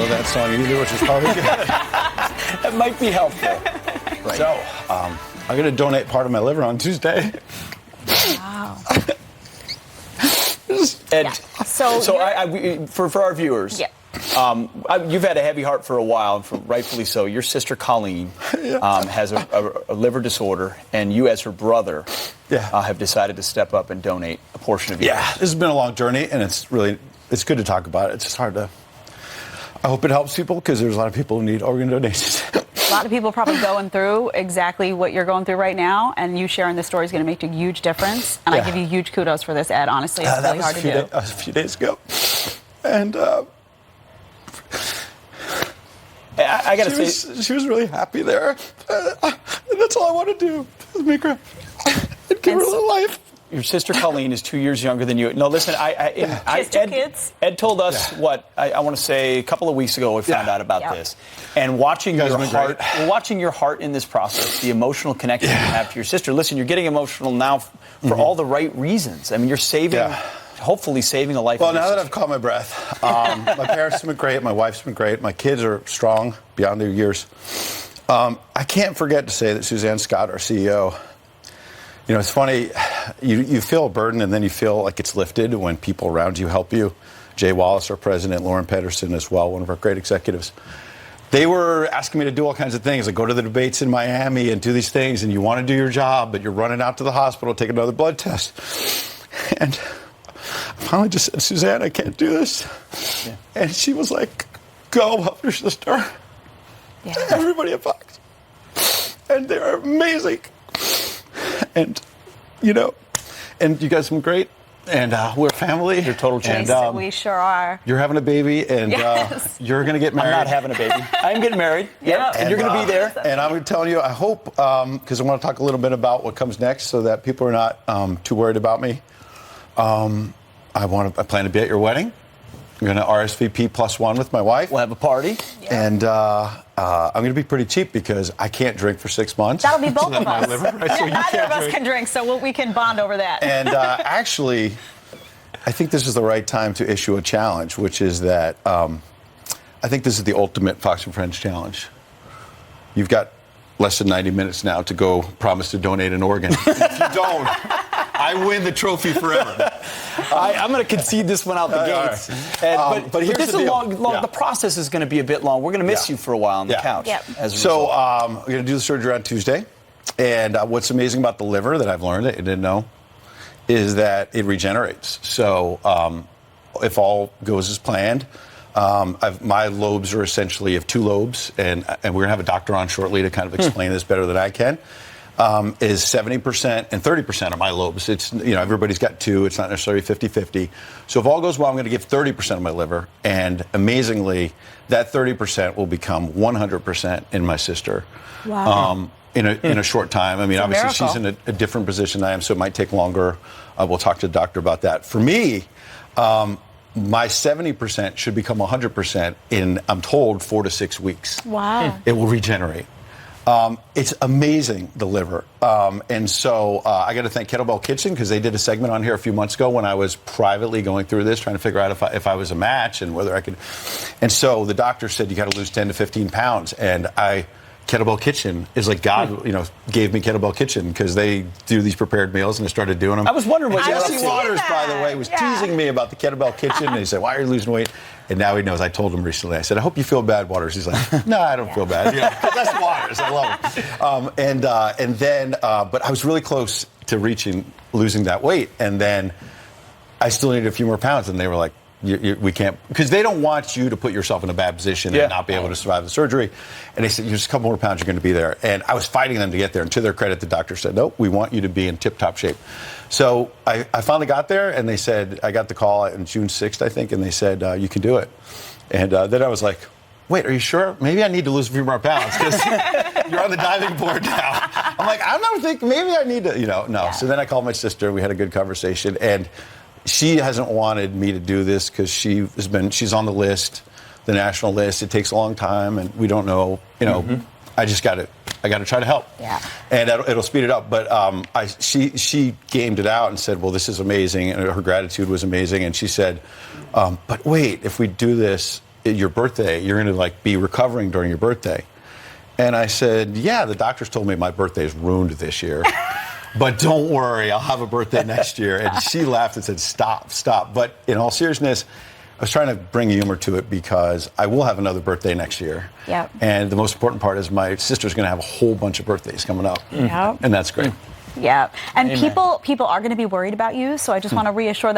that song either, which is probably good. That might be helpful. Right. So, I'm going to donate part of my liver on Tuesday. Wow. Ed, Yeah. for our viewers, Yeah. You've had a heavy heart for a while, and rightfully so. Your sister Colleen has a liver disorder, and you, as her brother, have decided to step up and donate a portion of your liver. This has been a long journey, and it's good to talk about it. It's just hard to. I hope it helps people because there's a lot of people who need organ donations. A lot of people probably going through exactly what you're going through right now, and you sharing this story is going to make a huge difference. And I give you huge kudos for this, Ed. Honestly, it's really hard to do. That was a few days ago, and I got to say, she was really happy there. And that's all I want to do is make her and give her a life. Your sister Colleen is 2 years younger than you. No, listen, She has two kids. Ed told us I want to say a couple of weeks ago we found out about this. And watching your heart in this process, the emotional connection you have to your sister. Listen, you're getting emotional now for all the right reasons. I mean, you're hopefully saving a life. Well, now that I've caught my breath, my parents have been great, my wife's been great, my kids are strong beyond their years. I can't forget to say that Suzanne Scott, our CEO, you know, it's funny, you feel a burden and then you feel like it's lifted when people around you help you. Jay Wallace, our president, Lauren Pedersen as well, one of our great executives. They were asking me to do all kinds of things, like go to the debates in Miami and do these things, and you want to do your job, but you're running out to the hospital to take another blood test. And I finally just said, Suzanne, I can't do this. Yeah. And she was like, go help your sister. Yeah. Everybody at Fox. And they're amazing. And, you know, and you guys have been great. And we're family. You're total champions. We sure are. You're having a baby, and you're going to get married. I'm not having a baby. I'm getting married. Yeah. And you're going to be there. And I'm telling you, I hope, because I want to talk a little bit about what comes next so that people are not too worried about me. I plan to be at your wedding. I'm going to RSVP +1 with my wife. We'll have a party. Yeah. And I'm going to be pretty cheap because I can't drink for 6 months. That'll be both of us. Liver, right? So neither of us can drink, so we can bond over that. And actually, I think this is the right time to issue a challenge, which is that I think this is the ultimate Fox and Friends challenge. You've got less than 90 minutes now to go promise to donate an organ. If you don't, I win the trophy forever. I'm going to concede this one out the gates. Right. But here's this the is deal. long. The process is going to be a bit long. We're going to miss you for a while on the couch. Yep. So we're going to do the surgery on Tuesday. And what's amazing about the liver that I've learned that you didn't know is that it regenerates. So if all goes as planned, my lobes are essentially of 2 lobes, and we're going to have a doctor on shortly to kind of explain this better than I can. Is 70% and 30% of my lobes. It's, you know, everybody's got 2. It's not necessarily 50-50. So if all goes well, I'm going to give 30% of my liver. And amazingly, that 30% will become 100% in my sister. Wow. In a short time. I mean, obviously, miracle. she's in a different position than I am, so it might take longer. We'll talk to the doctor about that. For me, my 70% should become 100% in, I'm told, 4 to 6 weeks. Wow. It will regenerate. It's amazing, the liver. And so I got to thank Kettlebell Kitchen because they did a segment on here a few months ago when I was privately going through this, trying to figure out if I was a match and whether I could. And so the doctor said, you got to lose 10 to 15 pounds. And Kettlebell Kitchen is like God, you know, gave me Kettlebell Kitchen because they do these prepared meals, and I started doing them. I was wondering what Jesse Waters, by the way, was teasing me about the Kettlebell Kitchen, and he said, "Why are you losing weight?" And now he knows. I told him recently. I said, "I hope you feel bad, Waters." He's like, "No, I don't feel bad." You know, 'cause that's Waters. I love him. And then, but I was really close to losing that weight, and then I still needed a few more pounds, and they were like, we can't, because they don't want you to put yourself in a bad position and not be able to survive the surgery. And they said, just a couple more pounds, you're going to be there. And I was fighting them to get there. And to their credit, the doctor said, nope, we want you to be in tip-top shape. So I finally got there, and they said, I got the call on June 6th, I think, and they said, you can do it. And then I was like, wait, are you sure? Maybe I need to lose a few more pounds because you're on the diving board now. I'm like, I'm not thinking, maybe I need to, no. Yeah. So then I called my sister. We had a good conversation. And she hasn't wanted me to do this because she's on the list, the national list. It takes a long time, and we don't know, I got to try to help. Yeah. And it'll speed it up. But she gamed it out and said, well, this is amazing. And her gratitude was amazing. And she said, but wait, if we do this, your birthday, you're going to like be recovering during your birthday. And I said, yeah, the doctors told me my birthday is ruined this year. But don't worry, I'll have a birthday next year. And she laughed and said, stop. But in all seriousness, I was trying to bring humor to it because I will have another birthday next year. Yep. And the most important part is my sister's going to have a whole bunch of birthdays coming up. Yep. And that's great. Yeah. And Amen. people are going to be worried about you. So I just want to reassure them.